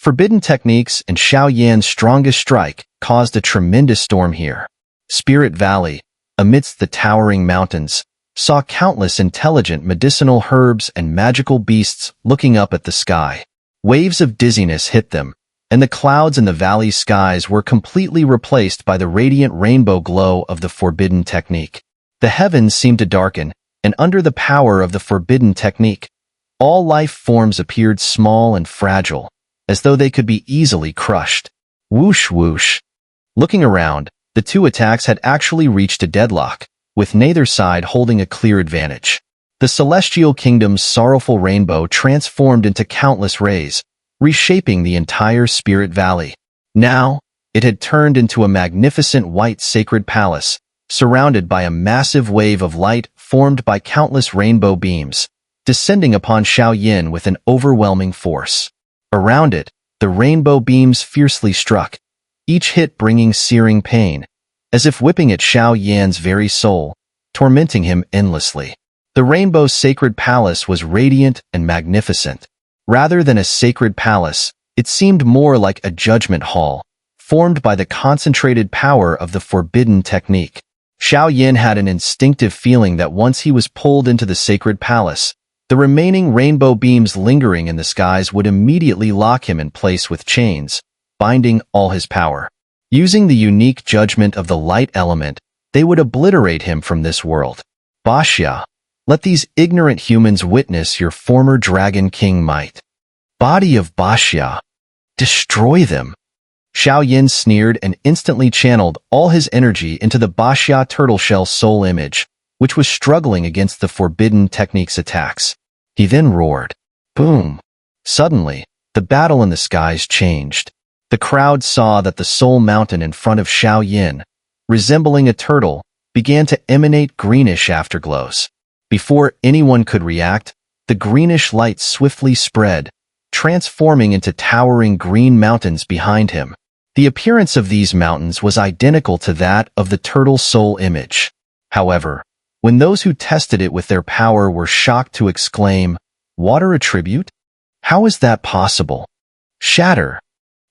Forbidden techniques and Xiao Yan's strongest strike caused a tremendous storm here. Spirit Valley, amidst the towering mountains, saw countless intelligent medicinal herbs and magical beasts looking up at the sky. Waves of dizziness hit them, and the clouds in the valley's skies were completely replaced by the radiant rainbow glow of the forbidden technique. The heavens seemed to darken, and under the power of the forbidden technique, all life forms appeared small and fragile, as though they could be easily crushed. Whoosh whoosh. Looking around, the two attacks had actually reached a deadlock, with neither side holding a clear advantage. The celestial kingdom's sorrowful rainbow transformed into countless rays, reshaping the entire Spirit Valley. Now, it had turned into a magnificent white sacred palace, surrounded by a massive wave of light formed by countless rainbow beams, descending upon Xiao Yan with an overwhelming force. Around it, the rainbow beams fiercely struck, each hit bringing searing pain, as if whipping at Xiao Yan's very soul, tormenting him endlessly. The rainbow's sacred palace was radiant and magnificent. Rather than a sacred palace, it seemed more like a judgment hall, formed by the concentrated power of the forbidden technique. Xiao Yan had an instinctive feeling that once he was pulled into the sacred palace, the remaining rainbow beams lingering in the skies would immediately lock him in place with chains, binding all his power. Using the unique judgment of the light element, they would obliterate him from this world. Baxia, let these ignorant humans witness your former Dragon King might. Body of Baxia, destroy them. Xiao Yan sneered and instantly channeled all his energy into the Baxia turtleshell soul image, which was struggling against the forbidden technique's attacks. He then roared. Boom! Suddenly, the battle in the skies changed. The crowd saw that the soul mountain in front of Xiao Yan, resembling a turtle, began to emanate greenish afterglows. Before anyone could react, the greenish light swiftly spread, transforming into towering green mountains behind him. The appearance of these mountains was identical to that of the turtle soul image. However, when those who tested it with their power were shocked to exclaim, "Water attribute? How is that possible?" Shatter!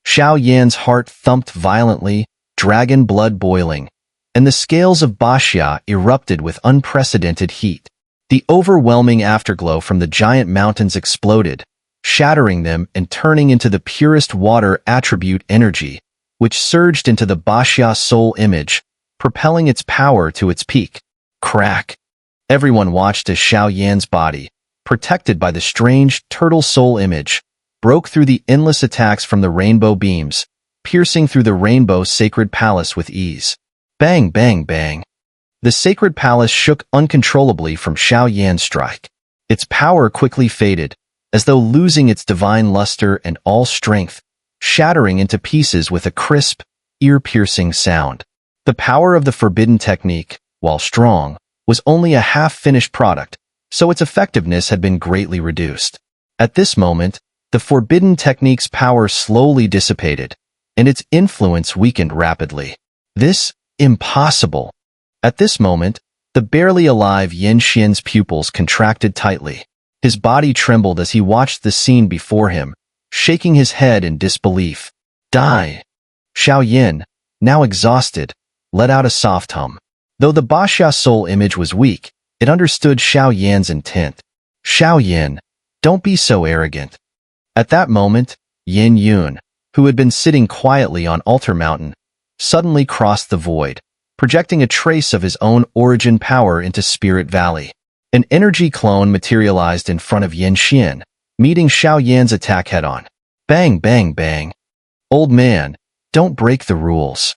Xiao Yan's heart thumped violently, dragon blood boiling, and the scales of Baxia erupted with unprecedented heat. The overwhelming afterglow from the giant mountains exploded, shattering them and turning into the purest water attribute energy, which surged into the Baxia soul image, propelling its power to its peak. Crack! Everyone watched as Xiao Yan's body, protected by the strange turtle soul image, broke through the endless attacks from the rainbow beams, piercing through the rainbow sacred palace with ease. Bang, bang, bang. The sacred palace shook uncontrollably from Xiao Yan's strike. Its power quickly faded, as though losing its divine luster and all strength, shattering into pieces with a crisp, ear-piercing sound. The power of the forbidden technique, while strong, was only a half-finished product, so its effectiveness had been greatly reduced. At this moment, the forbidden technique's power slowly dissipated, and its influence weakened rapidly. This, impossible. At this moment, the barely alive Yin Xian's pupils contracted tightly. His body trembled as he watched the scene before him, shaking his head in disbelief. Die! Xiao Yan, now exhausted, let out a soft hum. Though the Baxia soul image was weak, it understood Xiao Yan's intent. Xiao Yan, don't be so arrogant. At that moment, Yin Yun, who had been sitting quietly on Altar Mountain, suddenly crossed the void, projecting a trace of his own origin power into Spirit Valley. An energy clone materialized in front of Yin Xian, meeting Xiao Yan's attack head-on. Bang, bang, bang. Old man, don't break the rules.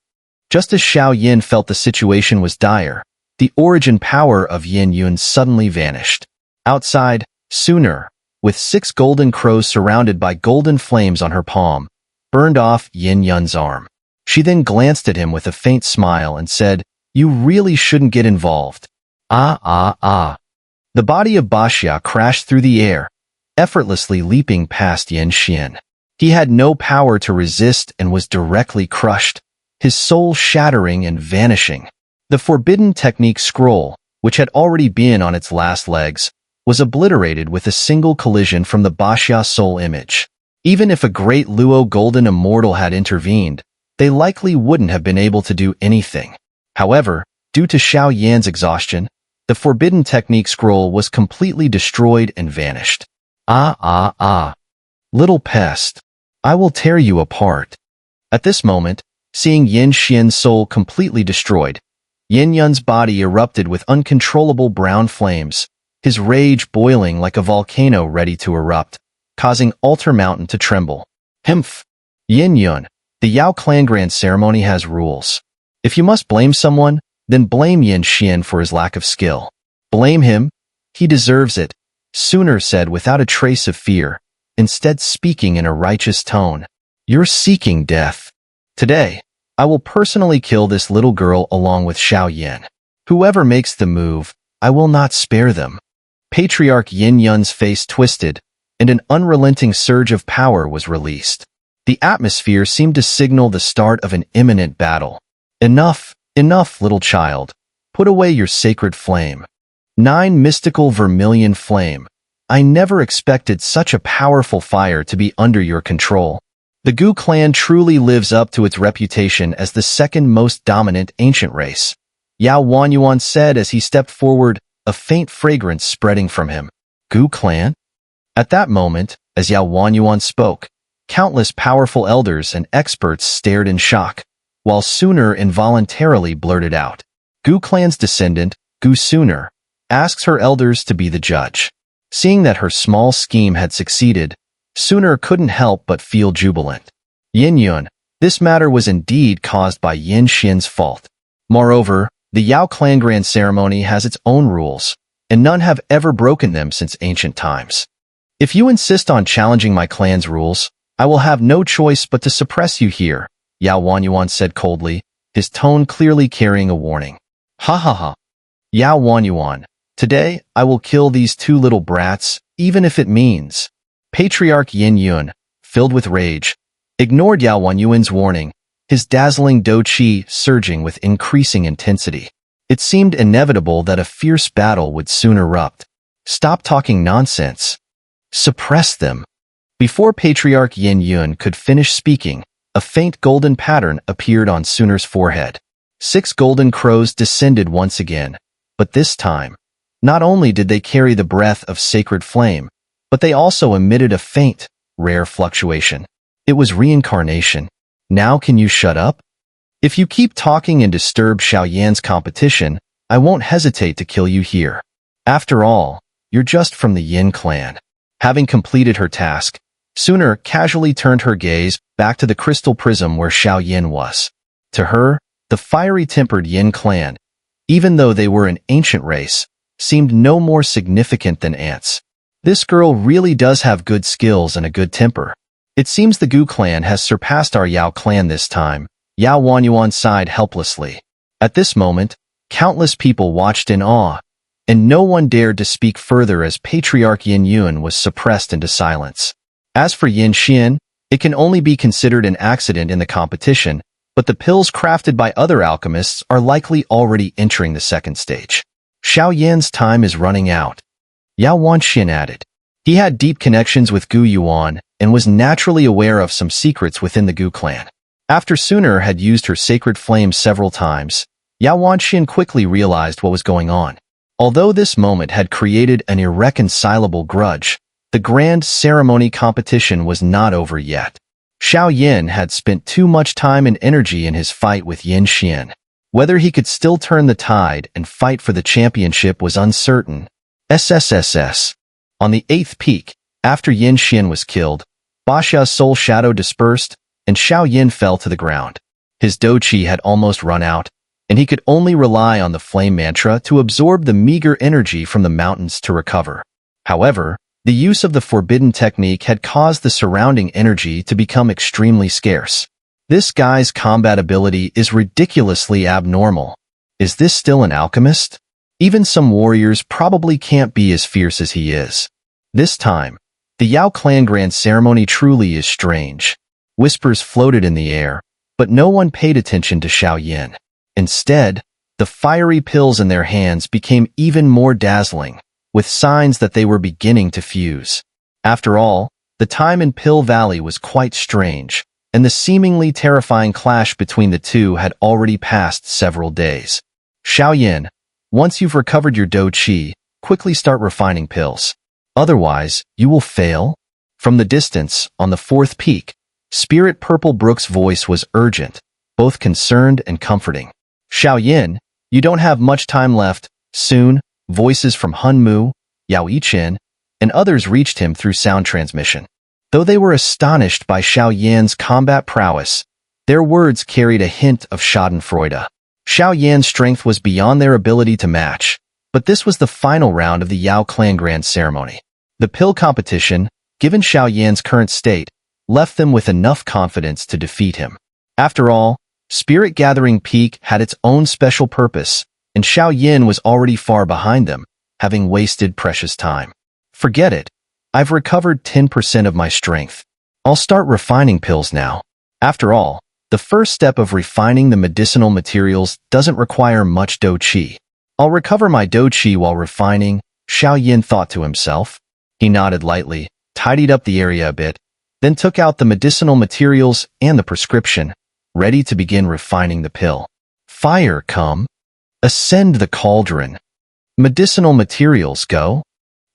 Just as Xiao Yan felt the situation was dire, the origin power of Yin Yun suddenly vanished. Outside, Xun'er, with 6 golden crows surrounded by golden flames on her palm, burned off Yin Yun's arm. She then glanced at him with a faint smile and said, "You really shouldn't get involved." Ah. The body of Baxia crashed through the air, effortlessly leaping past Yin Xian. He had no power to resist and was directly crushed, his soul shattering and vanishing. The forbidden technique scroll, which had already been on its last legs, was obliterated with a single collision from the Baxia soul image. Even if a great Luo Golden Immortal had intervened, they likely wouldn't have been able to do anything. However, due to Xiao Yan's exhaustion, the forbidden technique scroll was completely destroyed and vanished. Little pest, I will tear you apart. At this moment, seeing Yin Xian's soul completely destroyed, Yin Yun's body erupted with uncontrollable brown flames, his rage boiling like a volcano ready to erupt, causing Altar Mountain to tremble. Humph! Yin Yun, the Yao Clan Grand Ceremony has rules. If you must blame someone, then blame Yin Xian for his lack of skill. Blame him? He deserves it, Xun'er said without a trace of fear, instead speaking in a righteous tone. You're seeking death. Today, I will personally kill this little girl along with Xiao Yan. Whoever makes the move, I will not spare them. Patriarch Yin Yun's face twisted, and an unrelenting surge of power was released. The atmosphere seemed to signal the start of an imminent battle. Enough, little child. Put away your sacred flame. 9 mystical vermilion flame. I never expected such a powerful fire to be under your control. The Gu clan truly lives up to its reputation as the second most dominant ancient race, Yao Wanyuan said as he stepped forward, a faint fragrance spreading from him. Gu clan? At that moment, as Yao Wanyuan spoke, countless powerful elders and experts stared in shock, while Xun'er involuntarily blurted out. Gu clan's descendant, Gu Xun'er, asks her elders to be the judge. Seeing that her small scheme had succeeded, Xun'er couldn't help but feel jubilant. Yin Yun, this matter was indeed caused by Yin Xian's fault. Moreover, the Yao Clan Grand Ceremony has its own rules, and none have ever broken them since ancient times. If you insist on challenging my clan's rules, I will have no choice but to suppress you here, Yao Wanyuan said coldly, his tone clearly carrying a warning. Ha ha ha. Yao Wanyuan, today I will kill these 2 little brats, even if it means. Patriarch Yin Yun, filled with rage, ignored Yao Wanyuan's warning, his dazzling dou qi surging with increasing intensity. It seemed inevitable that a fierce battle would soon erupt. Stop talking nonsense. Suppress them. Before Patriarch Yin Yun could finish speaking, a faint golden pattern appeared on Xun'er's forehead. 6 golden crows descended once again, but this time, not only did they carry the breath of sacred flame, but they also emitted a faint, rare fluctuation. It was reincarnation. Now can you shut up? If you keep talking and disturb Xiao Yan's competition, I won't hesitate to kill you here. After all, you're just from the Yin clan. Having completed her task, Xun'er casually turned her gaze back to the crystal prism where Xiao Yan was. To her, the fiery-tempered Yin clan, even though they were an ancient race, seemed no more significant than ants. This girl really does have good skills and a good temper. It seems the Gu clan has surpassed our Yao clan this time, Yao Wanyuan sighed helplessly. At this moment, countless people watched in awe, and no one dared to speak further as Patriarch Yin Yun was suppressed into silence. As for Yin Xian, it can only be considered an accident in the competition, but the pills crafted by other alchemists are likely already entering the second stage. Xiao Yan's time is running out. Yao Wanxian added. He had deep connections with Gu Yuan and was naturally aware of some secrets within the Gu clan. After Xun'er had used her sacred flame several times, Yao Wanxian quickly realized what was going on. Although this moment had created an irreconcilable grudge, the grand ceremony competition was not over yet. Xiao Yan had spent too much time and energy in his fight with Yin Xian. Whether he could still turn the tide and fight for the championship was uncertain. SSSS. On the 8th peak, after Yin Xian was killed, Baxia's soul shadow dispersed, and Xiao Yan fell to the ground. His dou qi had almost run out, and he could only rely on the flame mantra to absorb the meager energy from the mountains to recover. However, the use of the forbidden technique had caused the surrounding energy to become extremely scarce. This guy's combat ability is ridiculously abnormal. Is this still an alchemist? Even some warriors probably can't be as fierce as he is. This time, the Yao Clan Grand Ceremony truly is strange. Whispers floated in the air, but no one paid attention to Xiao Yan. Instead, the fiery pills in their hands became even more dazzling, with signs that they were beginning to fuse. After all, The time in Pill Valley was quite strange, and the seemingly terrifying clash between the two had already passed several days. Xiao, once you've recovered your Do Qi, quickly start refining pills. Otherwise, you will fail. From the distance, on the fourth peak, Spirit Purple Brook's voice was urgent, both concerned and comforting. Xiao, you don't have much time left. Soon, voices from Hunmu, Yao Yichen, and others reached him through sound transmission. Though they were astonished by Xiaoyan's combat prowess, their words carried a hint of schadenfreude. Xiaoyan's strength was beyond their ability to match, but this was the final round of the Yao Clan Grand Ceremony. The pill competition, given Xiaoyan's current state, left them with enough confidence to defeat him. After all, Spirit Gathering Peak had its own special purpose, and Xiao was already far behind them, having wasted precious time. Forget it. I've recovered 10% of my strength. I'll start refining pills now. After all, the first step of refining the medicinal materials doesn't require much Do Qi. I'll recover my Do Qi while refining, Xiao thought to himself. He nodded lightly, tidied up the area a bit, then took out the medicinal materials and the prescription, ready to begin refining the pill. Fire, come. Ascend the cauldron. Medicinal materials, go.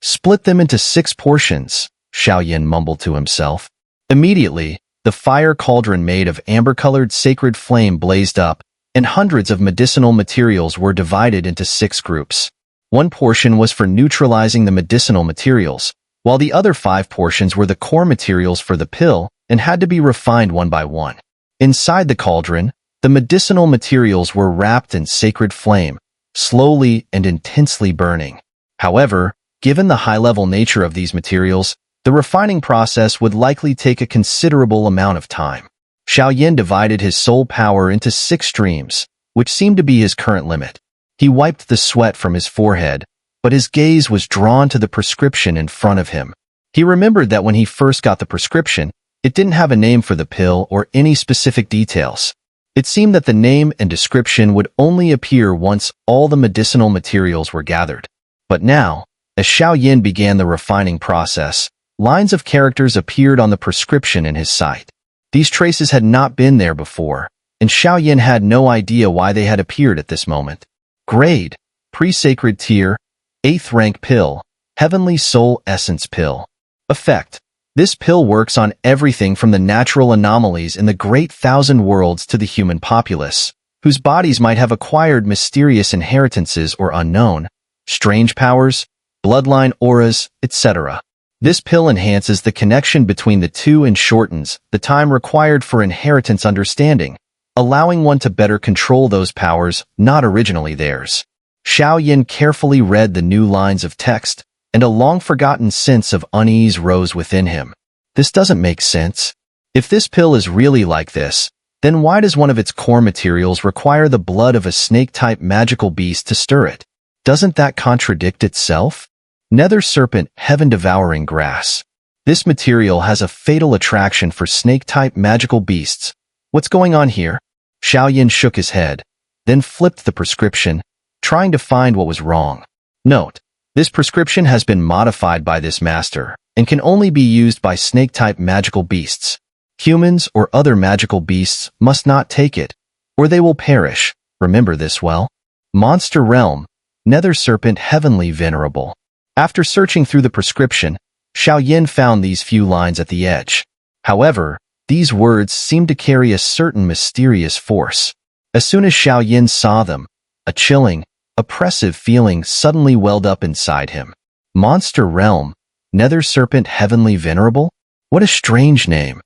Split them into 6 portions, Xiao mumbled to himself. Immediately, the fire cauldron made of amber-colored sacred flame blazed up, and hundreds of medicinal materials were divided into 6 groups. One portion was for neutralizing the medicinal materials, while the other 5 portions were the core materials for the pill and had to be refined one by one. Inside the cauldron, the medicinal materials were wrapped in sacred flame, slowly and intensely burning. However, given the high-level nature of these materials, the refining process would likely take a considerable amount of time. Xiao divided his soul power into 6 streams, which seemed to be his current limit. He wiped the sweat from his forehead, but his gaze was drawn to the prescription in front of him. He remembered that when he first got the prescription, it didn't have a name for the pill or any specific details. It seemed that the name and description would only appear once all the medicinal materials were gathered. But now, as Xiao began the refining process, lines of characters appeared on the prescription in his sight. These traces had not been there before, and Xiao had no idea why they had appeared at this moment. Grade: Pre-Sacred Tier, 8th Rank Pill, Heavenly Soul Essence Pill. Effect: this pill works on everything from the natural anomalies in the Great Thousand Worlds to the human populace, whose bodies might have acquired mysterious inheritances or unknown, strange powers, bloodline auras, etc. This pill enhances the connection between the two and shortens the time required for inheritance understanding, allowing one to better control those powers not originally theirs. Xiao carefully read the new lines of text, and a long-forgotten sense of unease rose within him. This doesn't make sense. If this pill is really like this, then why does one of its core materials require the blood of a snake-type magical beast to stir it? Doesn't that contradict itself? Nether Serpent Heaven-Devouring Grass. This material has a fatal attraction for snake-type magical beasts. What's going on here? Xiao shook his head, then flipped the prescription, trying to find what was wrong. Note: this prescription has been modified by this master and can only be used by snake-type magical beasts. Humans or other magical beasts must not take it, or they will perish. Remember this well. Monster Realm, Nether Serpent Heavenly Venerable. After searching through the prescription, Xiao found these few lines at the edge. However, these words seemed to carry a certain mysterious force. As soon as Xiao saw them, a chilling, oppressive feeling suddenly welled up inside him. Monster Realm, Nether Serpent Heavenly Venerable? What a strange name.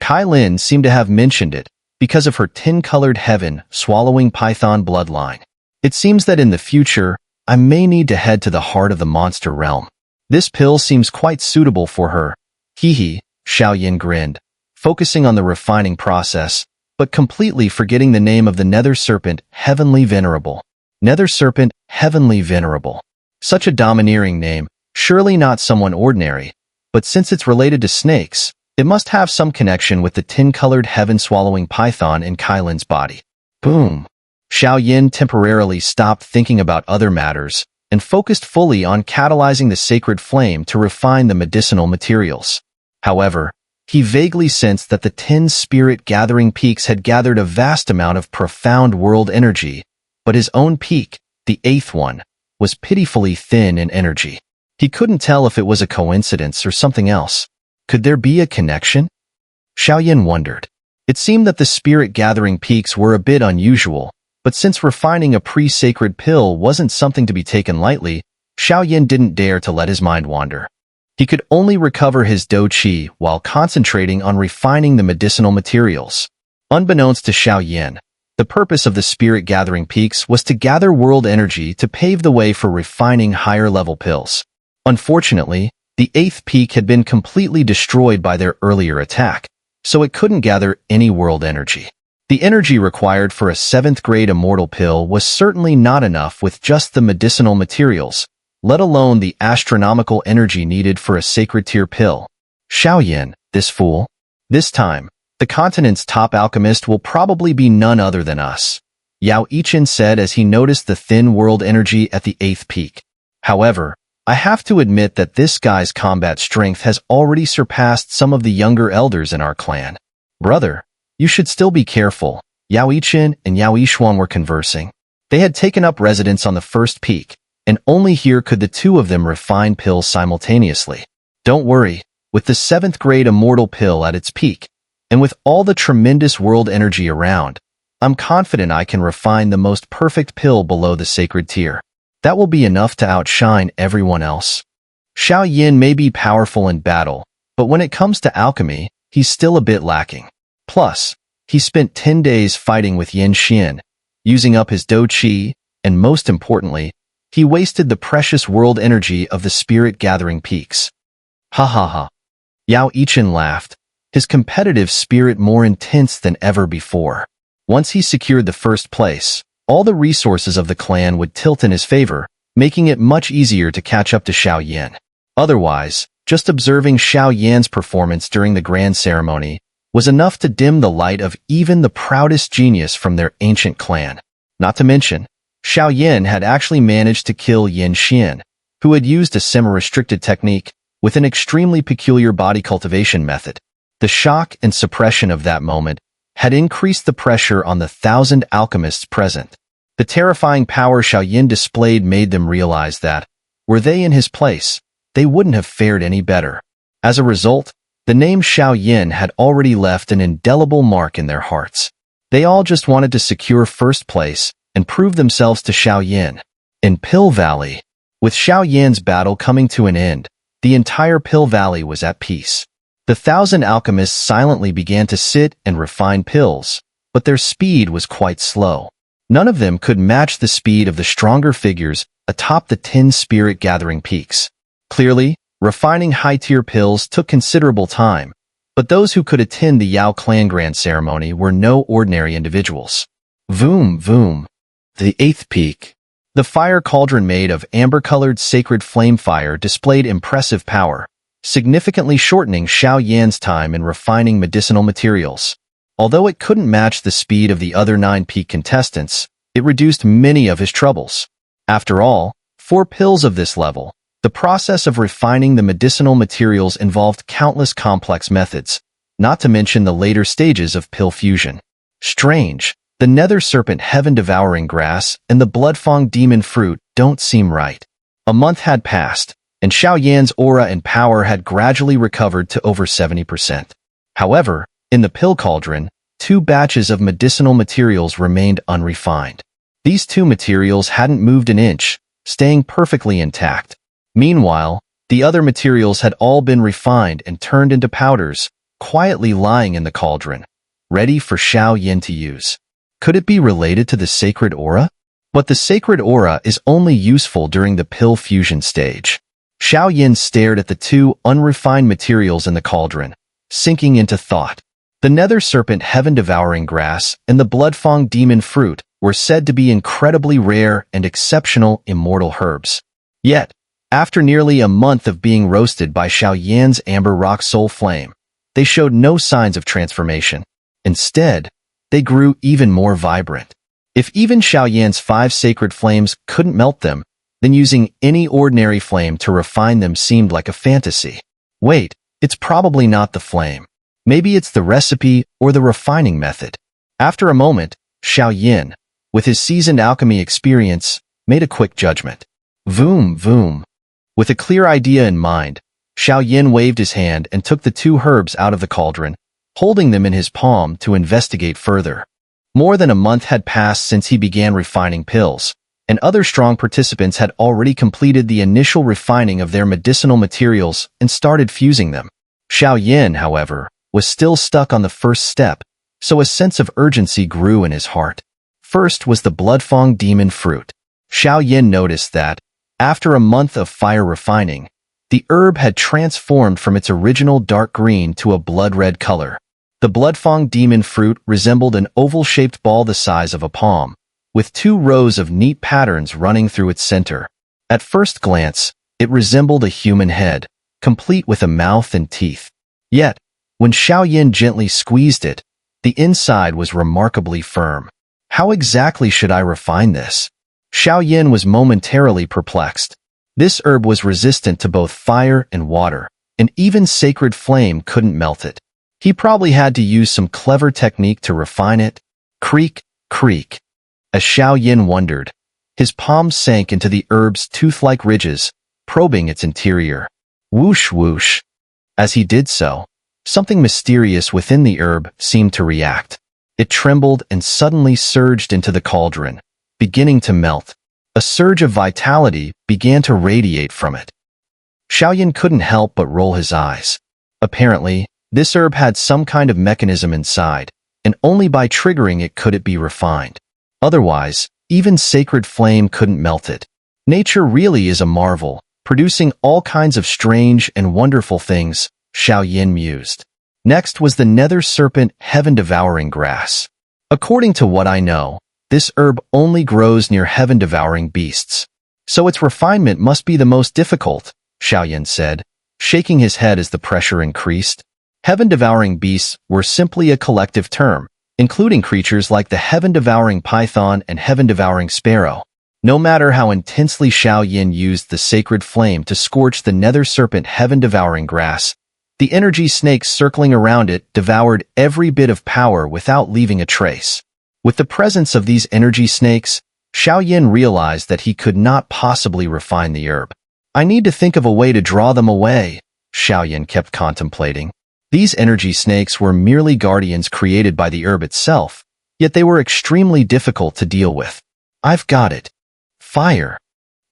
Kailin seemed to have mentioned it because of her tin-colored heaven swallowing python bloodline. It seems that in the future, I may need to head to the heart of the monster realm. This pill seems quite suitable for her. Hee, Xiao grinned, focusing on the refining process, but completely forgetting the name of the Nether Serpent Heavenly Venerable. Nether Serpent Heavenly Venerable. Such a domineering name, surely not someone ordinary, but since it's related to snakes, it must have some connection with the tin-colored heaven-swallowing python in Kailin's body. Boom. Xiao temporarily stopped thinking about other matters and focused fully on catalyzing the sacred flame to refine the medicinal materials. However, he vaguely sensed that the 10 spirit-gathering peaks had gathered a vast amount of profound world energy, but his own peak, the 8th one, was pitifully thin in energy. He couldn't tell if it was a coincidence or something else. Could there be a connection? Xiao wondered. It seemed that the spirit-gathering peaks were a bit unusual, but since refining a pre-sacred pill wasn't something to be taken lightly, Xiao didn't dare to let his mind wander. He could only recover his dou qi while concentrating on refining the medicinal materials. Unbeknownst to Xiao, the purpose of the spirit-gathering peaks was to gather world energy to pave the way for refining higher-level pills. Unfortunately, the 8th peak had been completely destroyed by their earlier attack, so it couldn't gather any world energy. The energy required for a 7th-grade immortal pill was certainly not enough with just the medicinal materials, let alone the astronomical energy needed for a sacred-tier pill. Xiao, this fool. This time, the continent's top alchemist will probably be none other than us, Yao Yichin said as he noticed the thin world energy at the 8th peak. However, I have to admit that this guy's combat strength has already surpassed some of the younger elders in our clan. Brother, you should still be careful. Yao Yichin and Yao Yishuan were conversing. They had taken up residence on the 1st peak, and only here could the two of them refine pills simultaneously. Don't worry, with the 7th-grade immortal pill at its peak, and with all the tremendous world energy around, I'm confident I can refine the most perfect pill below the sacred tier. That will be enough to outshine everyone else. Xiao may be powerful in battle, but when it comes to alchemy, he's still a bit lacking. Plus, he spent 10 days fighting with Yin Xian, using up his dou qi, and most importantly, he wasted the precious world energy of the spirit-gathering peaks. Ha ha ha. Yao Yichin laughed, his competitive spirit more intense than ever before. Once he secured the 1st place, all the resources of the clan would tilt in his favor, making it much easier to catch up to Xiao. Otherwise, just observing Xiao performance during the grand ceremony was enough to dim the light of even the proudest genius from their ancient clan. Not to mention, Xiao had actually managed to kill Yin Xian, who had used a semi-restricted technique with an extremely peculiar body cultivation method. The shock and suppression of that moment had increased the pressure on the 1,000 alchemists present. The terrifying power Xiao displayed made them realize that, were they in his place, they wouldn't have fared any better. As a result, the name Xiao had already left an indelible mark in their hearts. They all just wanted to secure 1st place and prove themselves to Xiao. In Pill Valley, with Xiao battle coming to an end, the entire Pill Valley was at peace. The 1,000 alchemists silently began to sit and refine pills, but their speed was quite slow. None of them could match the speed of the stronger figures atop the 10 spirit-gathering peaks. Clearly, refining high-tier pills took considerable time, but those who could attend the Yao clan grand ceremony were no ordinary individuals. Voom, voom. The 8th peak. The fire cauldron made of amber-colored sacred flame fire displayed impressive power, significantly shortening Xiao time in refining medicinal materials. Although it couldn't match the speed of the other 9 peak contestants, it reduced many of his troubles. After all, for pills of this level, the process of refining the medicinal materials involved countless complex methods, not to mention the later stages of pill fusion. Strange, the nether serpent heaven-devouring grass and the blood-fong demon fruit don't seem right. A month had passed, and Xiao aura and power had gradually recovered to over 70%. However, in the pill cauldron, 2 batches of medicinal materials remained unrefined. These 2 materials hadn't moved an inch, staying perfectly intact. Meanwhile, the other materials had all been refined and turned into powders, quietly lying in the cauldron, ready for Xiao to use. Could it be related to the sacred aura? But the sacred aura is only useful during the pill fusion stage. Xiao stared at the 2 unrefined materials in the cauldron, sinking into thought. The nether serpent heaven-devouring grass and the blood-fong demon fruit were said to be incredibly rare and exceptional immortal herbs. Yet, after nearly a month of being roasted by Xiao amber rock soul flame, they showed no signs of transformation. Instead, they grew even more vibrant. If even Xiao 5 sacred flames couldn't melt them, then using any ordinary flame to refine them seemed like a fantasy. Wait, It's probably not the flame. Maybe it's the recipe or the refining method. After a moment, Xiao, with his seasoned alchemy experience, made a quick judgment. Voom, voom. With a clear idea in mind, Xiao waved his hand and took the two herbs out of the cauldron, holding them in his palm to investigate further. More than a month had passed since he began refining pills, and other strong participants had already completed the initial refining of their medicinal materials and started fusing them. Xiao, however, was still stuck on the first step, so a sense of urgency grew in his heart. First was the Bloodfang demon fruit. Xiao noticed that, after a month of fire refining, the herb had transformed from its original dark green to a blood-red color. The Bloodfang demon fruit resembled an oval-shaped ball the size of a palm, with 2 rows of neat patterns running through its center. At first glance, it resembled a human head, complete with a mouth and teeth. Yet, when Xiao gently squeezed it, the inside was remarkably firm. How exactly should I refine this? Xiao was momentarily perplexed. This herb was resistant to both fire and water, and even sacred flame couldn't melt it. He probably had to use some clever technique to refine it. Creak, creak. As Xiao wondered, his palms sank into the herb's tooth-like ridges, probing its interior. Whoosh, whoosh. As he did so, something mysterious within the herb seemed to react. It trembled and suddenly surged into the cauldron, beginning to melt. A surge of vitality began to radiate from it. Xiao couldn't help but roll his eyes. Apparently, this herb had some kind of mechanism inside, and only by triggering it could it be refined. Otherwise, even sacred flame couldn't melt it. Nature really is a marvel, producing all kinds of strange and wonderful things, Xiao mused. Next was the nether serpent heaven-devouring grass. According to what I know, this herb only grows near heaven-devouring beasts. So its refinement must be the most difficult, Xiao said, shaking his head as the pressure increased. Heaven-devouring beasts were simply a collective term, including creatures like the heaven-devouring python and heaven-devouring sparrow. No matter how intensely Xiao used the sacred flame to scorch the nether serpent heaven-devouring grass, the energy snakes circling around it devoured every bit of power without leaving a trace. With the presence of these energy snakes, Xiao realized that he could not possibly refine the herb. I need to think of a way to draw them away, Xiao kept contemplating. These energy snakes were merely guardians created by the herb itself, yet they were extremely difficult to deal with. I've got it. Fire.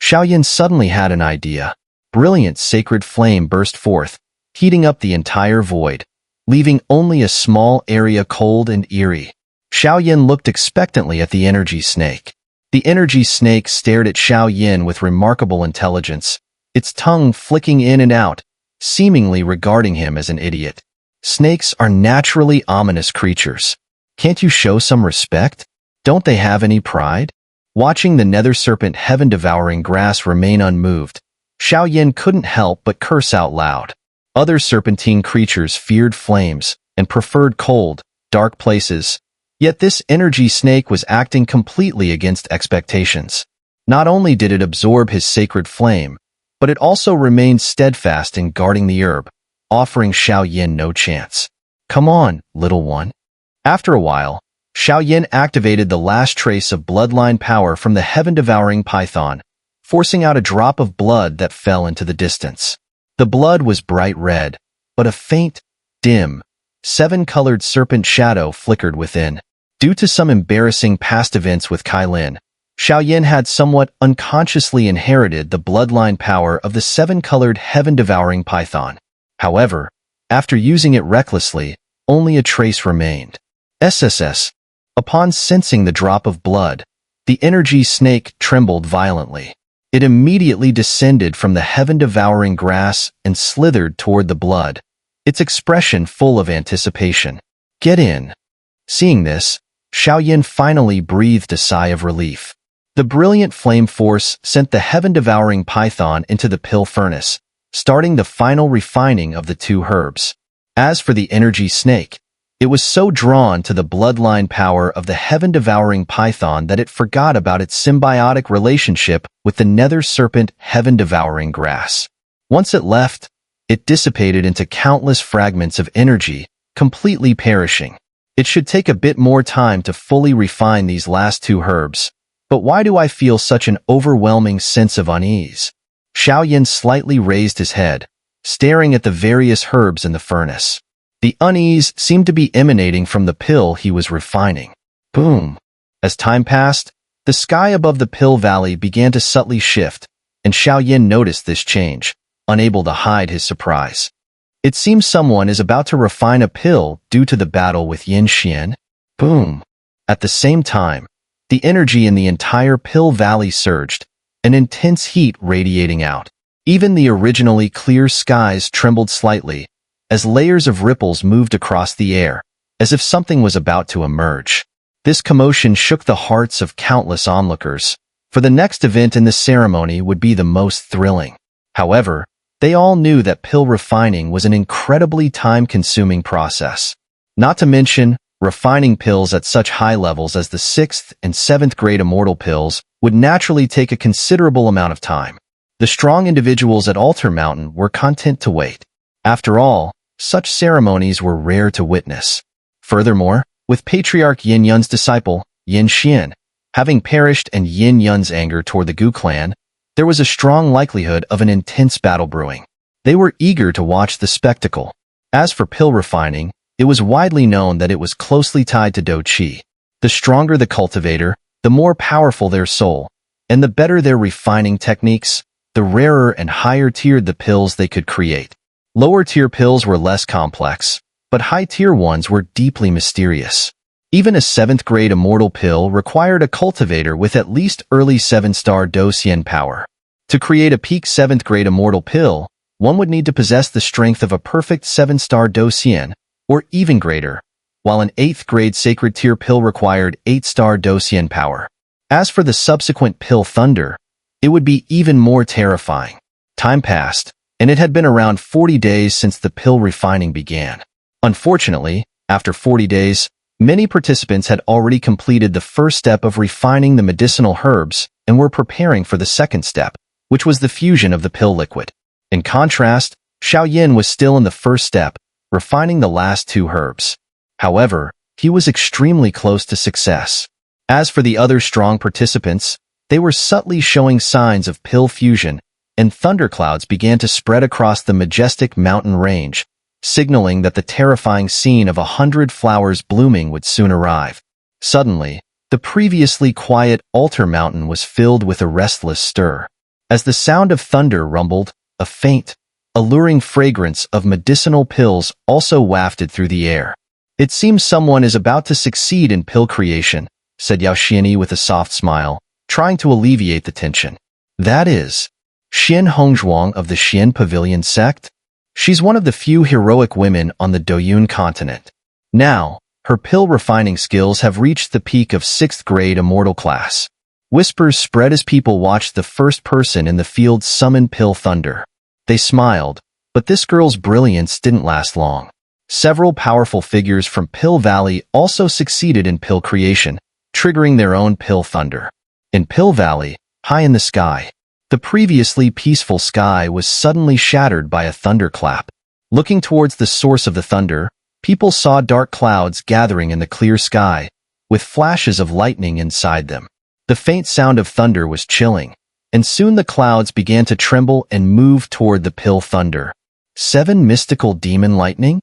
Xiao suddenly had an idea. Brilliant sacred flame burst forth, heating up the entire void, leaving only a small area cold and eerie. Xiao looked expectantly at the energy snake. The energy snake stared at Xiao with remarkable intelligence, its tongue flicking in and out, seemingly regarding him as an idiot. Snakes are naturally ominous creatures. Can't you show some respect? Don't they have any pride? Watching the nether serpent heaven-devouring grass remain unmoved, Xiao couldn't help but curse out loud. Other serpentine creatures feared flames and preferred cold, dark places, yet this energy snake was acting completely against expectations. Not only did it absorb his sacred flame, but it also remained steadfast in guarding the herb, offering Xiao no chance. Come on, little one. After a while, Xiao activated the last trace of bloodline power from the heaven-devouring python, forcing out a drop of blood that fell into the distance. The blood was bright red, but a faint, dim, 7-colored serpent shadow flickered within. Due to some embarrassing past events with Kailin, Xiao had somewhat unconsciously inherited the bloodline power of the 7-colored heaven-devouring python. However, after using it recklessly, only a trace remained. SSS. Upon sensing the drop of blood, the energy snake trembled violently. It immediately descended from the heaven-devouring grass and slithered toward the blood, its expression full of anticipation. Get in. Seeing this, Xiao finally breathed a sigh of relief. The brilliant flame force sent the heaven-devouring python into the pill furnace, starting the final refining of the 2 herbs. As for the energy snake, it was so drawn to the bloodline power of the heaven-devouring python that it forgot about its symbiotic relationship with the nether serpent heaven-devouring grass. Once it left, It dissipated into countless fragments of energy, completely perishing. It should take a bit more time to fully refine these last two herbs. But why do I feel such an overwhelming sense of unease? Xiao slightly raised his head, staring at the various herbs in the furnace. The unease seemed to be emanating from the pill he was refining. Boom! As time passed, the sky above the pill valley began to subtly shift, and Xiao noticed this change, unable to hide his surprise. It seems someone is about to refine a pill due to the battle with Yin Xian. Boom! At the same time, the energy in the entire pill valley surged, an intense heat radiating out. Even the originally clear skies trembled slightly, as layers of ripples moved across the air, as if something was about to emerge. This commotion shook the hearts of countless onlookers, for the next event in the ceremony would be the most thrilling. However, they all knew that pill refining was an incredibly time-consuming process. Not to mention, refining pills at such high levels as the 6th and 7th grade immortal pills would naturally take a considerable amount of time. The strong individuals at Altar Mountain were content to wait. After all, such ceremonies were rare to witness. Furthermore, with Patriarch Yin Yun's disciple, Yin Xian, having perished and Yin Yun's anger toward the Gu clan, there was a strong likelihood of an intense battle brewing. They were eager to watch the spectacle. As for pill refining, it was widely known that it was closely tied to Do Qi. The stronger the cultivator, the more powerful their soul, and the better their refining techniques, the rarer and higher-tiered the pills they could create. Lower-tier pills were less complex, but high-tier ones were deeply mysterious. Even a 7th grade immortal pill required a cultivator with at least early 7-star Do Xian power. To create a peak 7th grade immortal pill, one would need to possess the strength of a perfect 7-star Do Xian, or even greater, while an 8th grade sacred tier pill required 8-star Do Xian power. As for the subsequent pill Thunder, it would be even more terrifying. Time passed, and it had been around 40 days since the pill refining began. Unfortunately, after 40 days, many participants had already completed the first step of refining the medicinal herbs and were preparing for the second step, which was the fusion of the pill liquid. In contrast, Xiao was still in the first step, refining the last two herbs. However, he was extremely close to success. As for the other strong participants, they were subtly showing signs of pill fusion, and thunderclouds began to spread across the majestic mountain range, signaling that the terrifying scene of 100 flowers blooming would soon arrive. Suddenly, the previously quiet Altar Mountain was filled with a restless stir. As the sound of thunder rumbled, a faint, alluring fragrance of medicinal pills also wafted through the air. "It seems someone is about to succeed in pill creation," said Yao Xianyi with a soft smile, trying to alleviate the tension. "That is Xian Hongzhuang of the Xian Pavilion sect? She's one of the few heroic women on the Doyun continent. Now, her pill refining skills have reached the peak of 6th grade immortal class." Whispers spread as people watched the first person in the field summon pill thunder. They smiled, but this girl's brilliance didn't last long. Several powerful figures from Pill Valley also succeeded in pill creation, triggering their own pill thunder. In Pill Valley, high in the sky, the previously peaceful sky was suddenly shattered by a thunderclap. Looking towards the source of the thunder, people saw dark clouds gathering in the clear sky, with flashes of lightning inside them. The faint sound of thunder was chilling, and soon the clouds began to tremble and move toward the pill thunder. 7 mystical demon lightning?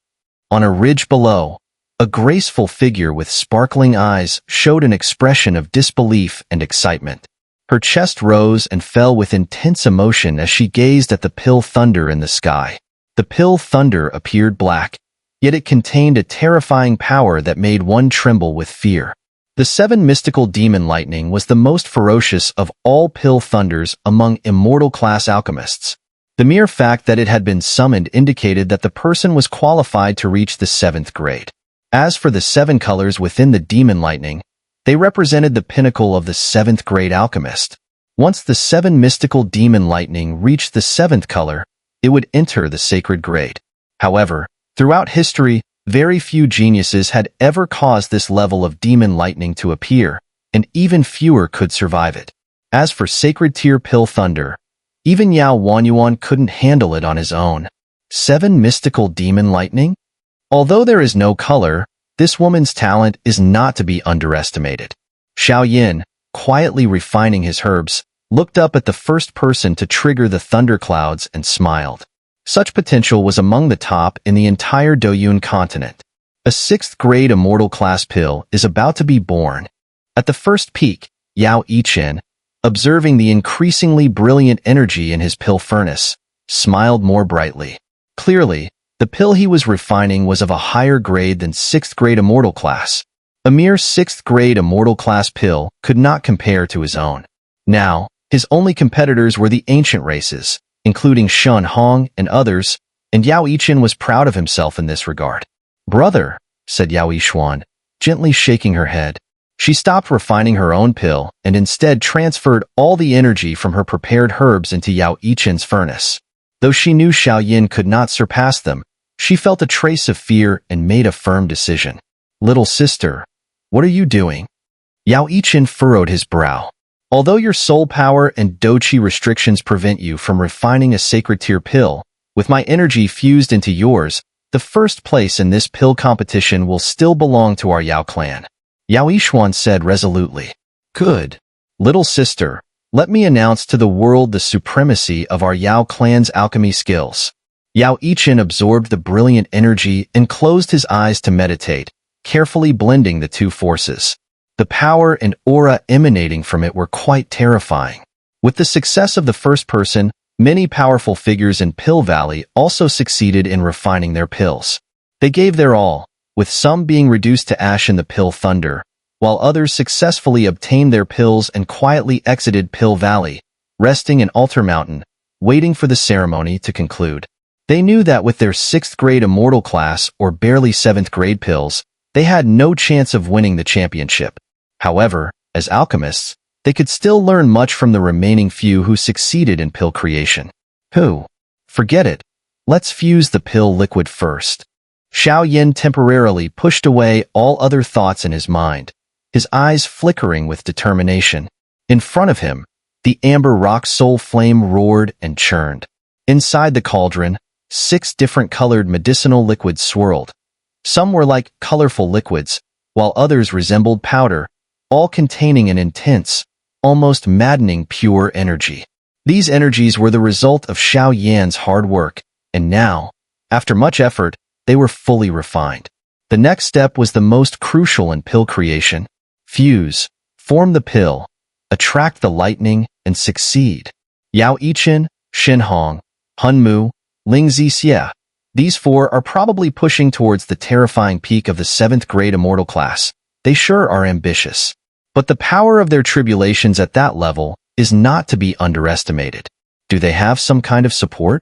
On a ridge below, a graceful figure with sparkling eyes showed an expression of disbelief and excitement. Her chest rose and fell with intense emotion as she gazed at the pill thunder in the sky. The pill thunder appeared black, yet it contained a terrifying power that made one tremble with fear. The 7 mystical demon lightning was the most ferocious of all pill thunders among immortal-class alchemists. The mere fact that it had been summoned indicated that the person was qualified to reach the 7th grade. As for the 7 colors within the demon lightning, they represented the pinnacle of the 7th grade alchemist. Once the 7 mystical demon lightning reached the 7th color, it would enter the sacred grade. However, throughout history, very few geniuses had ever caused this level of demon lightning to appear, and even fewer could survive it. As for sacred tier pill thunder, even Yao Wanyuan couldn't handle it on his own. 7 mystical demon lightning? Although there is no color, this woman's talent is not to be underestimated. Xiao Yan, quietly refining his herbs, looked up at the first person to trigger the thunderclouds and smiled. Such potential was among the top in the entire Doyun continent. A 6th grade immortal class pill is about to be born. At the first peak, Yao Yichen, observing the increasingly brilliant energy in his pill furnace, smiled more brightly. Clearly, the pill he was refining was of a higher grade than 6th grade immortal class. A mere 6th grade immortal class pill could not compare to his own. Now, his only competitors were the ancient races, including Shun Hong and others, and Yao Yichen was proud of himself in this regard. "Brother," said Yao Yixuan, gently shaking her head. She stopped refining her own pill and instead transferred all the energy from her prepared herbs into Yao Yichen's furnace. Though she knew Xiao Yan could not surpass them, she felt a trace of fear and made a firm decision. "Little sister, what are you doing?" Yao Yichen furrowed his brow. "Although your soul power and doqi restrictions prevent you from refining a sacred tier pill, with my energy fused into yours, the first place in this pill competition will still belong to our Yao clan," Yao Yixuan said resolutely. "Good. Little sister, let me announce to the world the supremacy of our Yao clan's alchemy skills." Yao Yichen absorbed the brilliant energy and closed his eyes to meditate, carefully blending the two forces. The power and aura emanating from it were quite terrifying. With the success of the first person, many powerful figures in Pill Valley also succeeded in refining their pills. They gave their all, with some being reduced to ash in the Pill Thunder, while others successfully obtained their pills and quietly exited Pill Valley, resting in Altar Mountain, waiting for the ceremony to conclude. They knew that with their 6th grade immortal class or barely 7th grade pills, they had no chance of winning the championship. However, as alchemists, they could still learn much from the remaining few who succeeded in pill creation. Forget it. Let's fuse the pill liquid first. Xiao Yan temporarily pushed away all other thoughts in his mind, his eyes flickering with determination. In front of him, the amber rock soul flame roared and churned. Inside the cauldron, 6 different colored medicinal liquids swirled. Some were like colorful liquids, while others resembled powder, all containing an intense, almost maddening pure energy. These energies were the result of Xiao Yan's hard work, and now, after much effort, they were fully refined. The next step was the most crucial in pill creation. Fuse, form the pill, attract the lightning, and succeed. Yao Yichen, Shen Hong, Hun Mu, Ling Zixie. These 4 are probably pushing towards the terrifying peak of the 7th grade immortal class. They sure are ambitious. But the power of their tribulations at that level is not to be underestimated. Do they have some kind of support?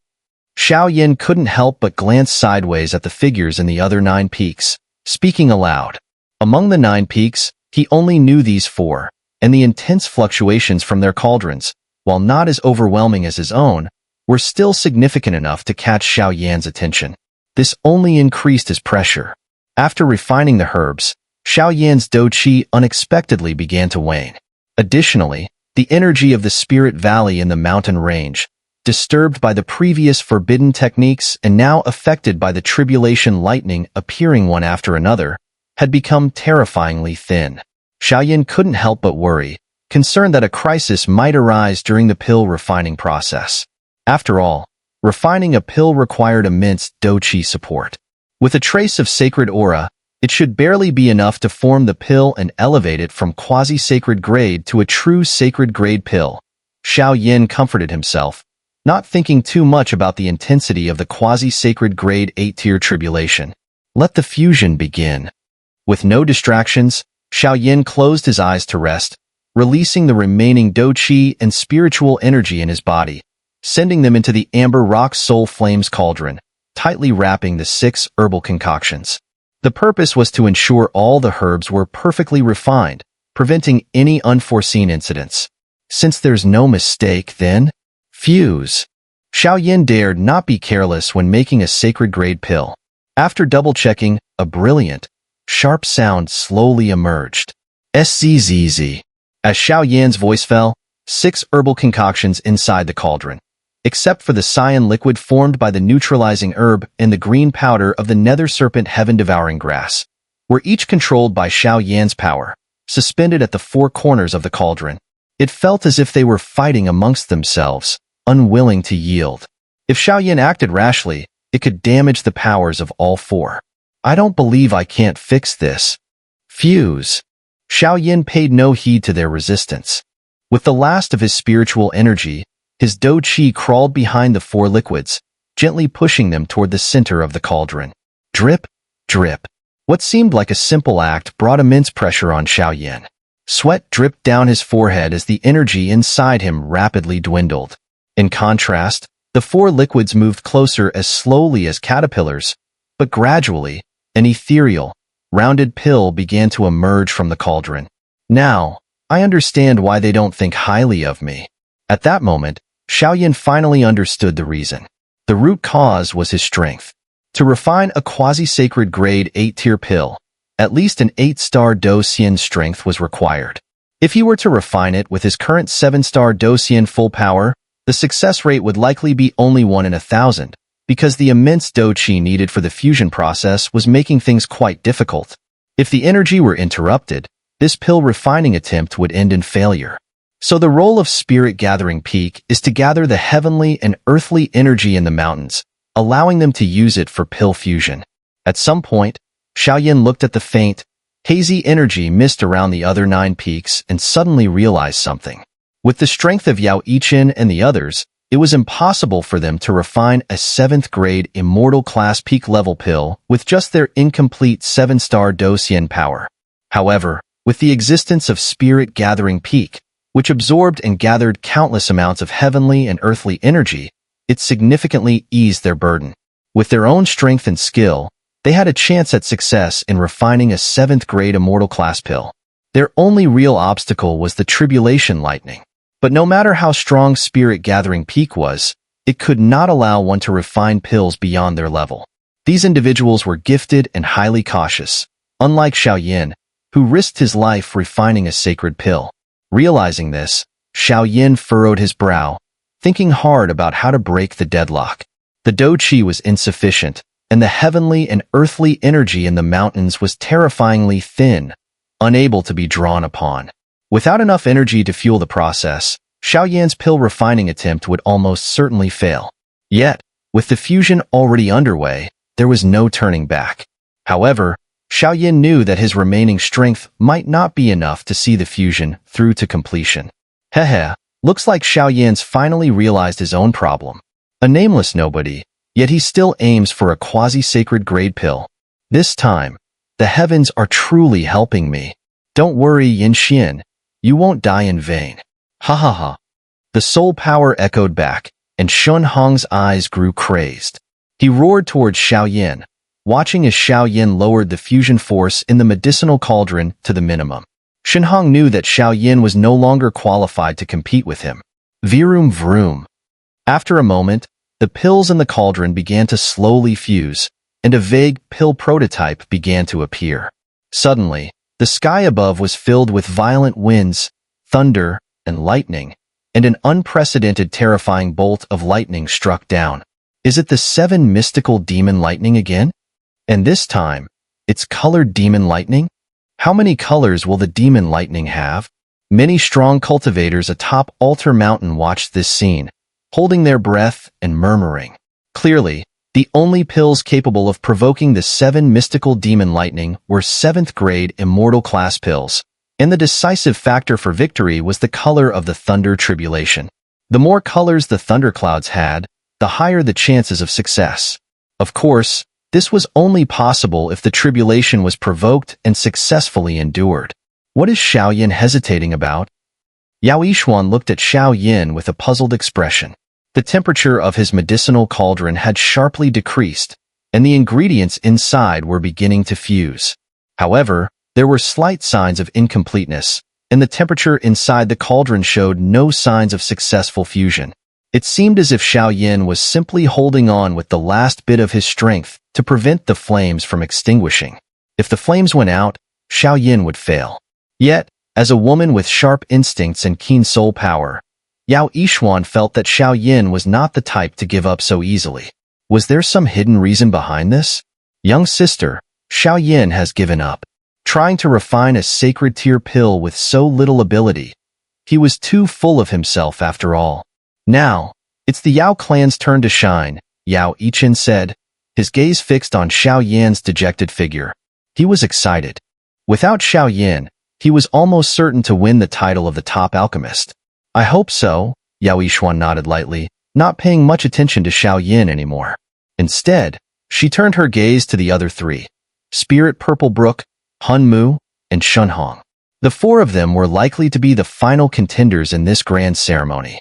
Xiao Yan couldn't help but glance sideways at the figures in the other 9 peaks, speaking aloud. Among the 9 peaks, he only knew these 4, and the intense fluctuations from their cauldrons, while not as overwhelming as his own, were still significant enough to catch Xiao Yan's attention. This only increased his pressure. After refining the herbs, Xiao Yan's doqi unexpectedly began to wane. Additionally, the energy of the Spirit Valley in the mountain range, disturbed by the previous forbidden techniques and now affected by the tribulation lightning appearing one after another, had become terrifyingly thin. Xiao Yan couldn't help but worry, concerned that a crisis might arise during the pill refining process. After all, refining a pill required immense doqi support. With a trace of sacred aura, it should barely be enough to form the pill and elevate it from quasi-sacred grade to a true sacred grade pill. Xiao Yan comforted himself, not thinking too much about the intensity of the quasi-sacred grade 8-tier tribulation. Let the fusion begin. With no distractions, Xiao Yan closed his eyes to rest, releasing the remaining doqi and spiritual energy in his body, sending them into the amber rock soul flames cauldron, tightly wrapping the 6 herbal concoctions. The purpose was to ensure all the herbs were perfectly refined, preventing any unforeseen incidents. Since there's no mistake, then, fuse. Xiao Yan dared not be careless when making a sacred grade pill. After double-checking, a brilliant, sharp sound slowly emerged. Szzz. As Xiao Yan's voice fell, 6 herbal concoctions inside the cauldron, except for the cyan liquid formed by the neutralizing herb and the green powder of the nether serpent heaven-devouring grass, were each controlled by Xiao Yan's power, suspended at the four corners of the cauldron. It felt as if they were fighting amongst themselves, unwilling to yield. If Xiao Yan acted rashly, it could damage the powers of all four. I don't believe I can't fix this. Fuse. Xiao Yan paid no heed to their resistance. With the last of his spiritual energy, his dou qi crawled behind the four liquids, gently pushing them toward the center of the cauldron. Drip, drip. What seemed like a simple act brought immense pressure on Xiao Yan. Sweat dripped down his forehead as the energy inside him rapidly dwindled. In contrast, the four liquids moved closer as slowly as caterpillars, but gradually, an ethereal, rounded pill began to emerge from the cauldron. Now, I understand why they don't think highly of me. At that moment, Xiao Yan finally understood the reason. The root cause was his strength. To refine a quasi-sacred grade 8-tier pill, at least an 8-star Dou strength was required. If he were to refine it with his current 7-star Dou full power, the success rate would likely be only 1 in 1,000, because the immense dou qi needed for the fusion process was making things quite difficult. If the energy were interrupted, this pill refining attempt would end in failure. So the role of Spirit Gathering Peak is to gather the heavenly and earthly energy in the mountains, allowing them to use it for pill fusion. At some point, Xiao Yan looked at the faint, hazy energy mist around the other 9 peaks and suddenly realized something. With the strength of Yao Yichen and the others, it was impossible for them to refine a 7th grade immortal class peak level pill with just their incomplete 7-star Dou power. However, with the existence of Spirit Gathering Peak, which absorbed and gathered countless amounts of heavenly and earthly energy, it significantly eased their burden. With their own strength and skill, they had a chance at success in refining a 7th grade immortal class pill. Their only real obstacle was the tribulation lightning. But no matter how strong Spirit Gathering Peak was, it could not allow one to refine pills beyond their level. These individuals were gifted and highly cautious, unlike Xiao Yan, who risked his life refining a sacred pill. Realizing this, Xiao Yan furrowed his brow, thinking hard about how to break the deadlock. The dou qi was insufficient, and the heavenly and earthly energy in the mountains was terrifyingly thin, unable to be drawn upon. Without enough energy to fuel the process, Xiao Yan's pill refining attempt would almost certainly fail. Yet, with the fusion already underway, there was no turning back. However, Xiao Yan knew that his remaining strength might not be enough to see the fusion through to completion. Hehe, looks like Xiao Yan's finally realized his own problem. A nameless nobody, yet he still aims for a quasi-sacred grade pill. This time, the heavens are truly helping me. Don't worry, Yin Xian. You won't die in vain. Ha ha ha. The soul power echoed back, and Shun Hong's eyes grew crazed. He roared towards Xiao Yan, watching as Xiao Yan lowered the fusion force in the medicinal cauldron to the minimum. Shun Hong knew that Xiao Yan was no longer qualified to compete with him. Vroom vroom. After a moment, the pills in the cauldron began to slowly fuse, and a vague pill prototype began to appear. Suddenly, the sky above was filled with violent winds, thunder, and lightning, and an unprecedented terrifying bolt of lightning struck down. Is it the 7 mystical demon lightning again? And this time, it's colored demon lightning? How many colors will the demon lightning have? Many strong cultivators atop Altar Mountain watched this scene, holding their breath and murmuring. Clearly, the only pills capable of provoking the 7 mystical demon lightning were 7th grade immortal class pills, and the decisive factor for victory was the color of the thunder tribulation. The more colors the thunderclouds had, the higher the chances of success. Of course, this was only possible if the tribulation was provoked and successfully endured. What is Xiao Yan hesitating about? Yao Yishuan looked at Xiao Yan with a puzzled expression. The temperature of his medicinal cauldron had sharply decreased, and the ingredients inside were beginning to fuse. However, there were slight signs of incompleteness, and the temperature inside the cauldron showed no signs of successful fusion. It seemed as if Xiao Yan was simply holding on with the last bit of his strength to prevent the flames from extinguishing. If the flames went out, Xiao Yan would fail. Yet, as a woman with sharp instincts and keen soul power, Yao Yishuan felt that Xiao Yin was not the type to give up so easily. Was there some hidden reason behind this? Young sister, Xiao Yin has given up. Trying to refine a sacred tier pill with so little ability. He was too full of himself after all. Now, it's the Yao clan's turn to shine, Yao Yichin said, his gaze fixed on Xiao Yan's dejected figure. He was excited. Without Xiao Yan, he was almost certain to win the title of the top alchemist. I hope so, Yao Yishuan nodded lightly, not paying much attention to Xiao Yin anymore. Instead, she turned her gaze to the other three, Spirit Purple Brook, Hun Mu, and Shun Hong. The four of them were likely to be the final contenders in this grand ceremony.